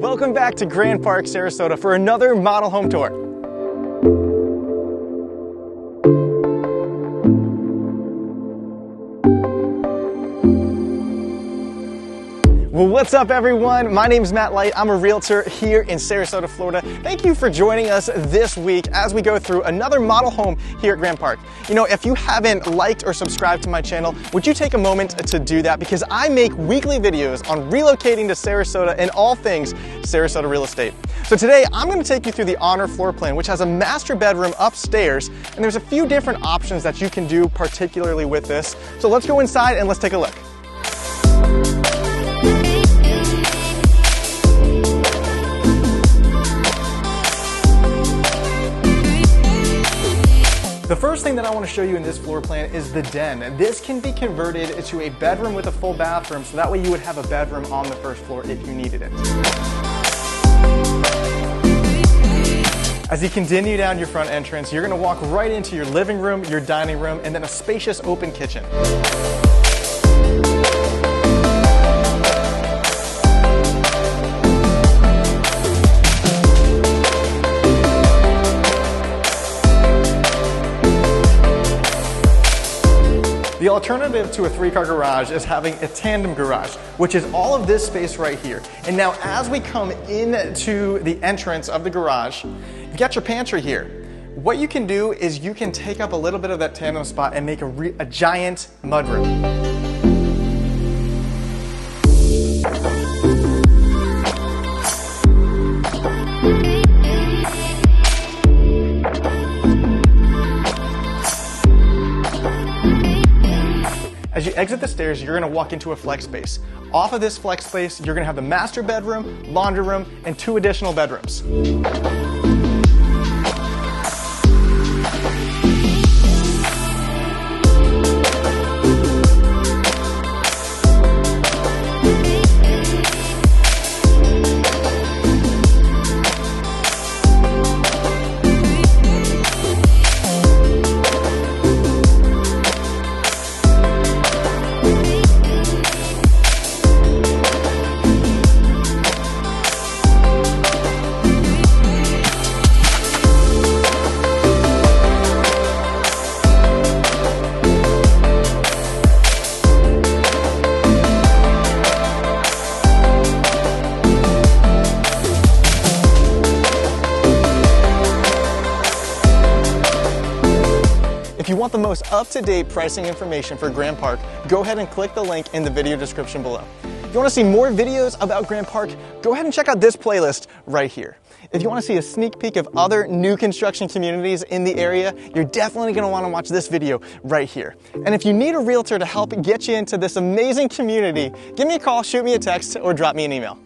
Welcome back to Grand Park, Sarasota for another model home tour. Well, what's up everyone? My name is Matt Light. I'm a realtor here in Sarasota, Florida. Thank you for joining us this week as we go through another model home here at Grand Park. You know, if you haven't liked or subscribed to my channel, would you take a moment to do that? Because I make weekly videos on relocating to Sarasota and all things Sarasota real estate. So today I'm going to take you through the honor floor plan, which has a master bedroom upstairs, and there's a few different options that you can do particularly with this. So let's go inside and let's take a look. The first thing that I want to show you in this floor plan is the den. This can be converted to a bedroom with a full bathroom, so that way you would have a bedroom on the first floor if you needed it. As you continue down your front entrance, you're going to walk right into your living room, your dining room, and then a spacious open kitchen. The alternative to a 3-car garage is having a tandem garage, which is all of this space right here. And now as we come into the entrance of the garage, you've got your pantry here. What you can do is you can take up a little bit of that tandem spot and make a giant mudroom. As you exit the stairs, you're going to walk into a flex space. Off of this flex space, you're going to have the master bedroom, laundry room, and 2 additional bedrooms. If you want the most up-to-date pricing information for Grand Park, go ahead and click the link in the video description below. If you want to see more videos about Grand Park, go ahead and check out this playlist right here. If you want to see a sneak peek of other new construction communities in the area, you're definitely going to want to watch this video right here. And if you need a realtor to help get you into this amazing community, give me a call, shoot me a text, or drop me an email.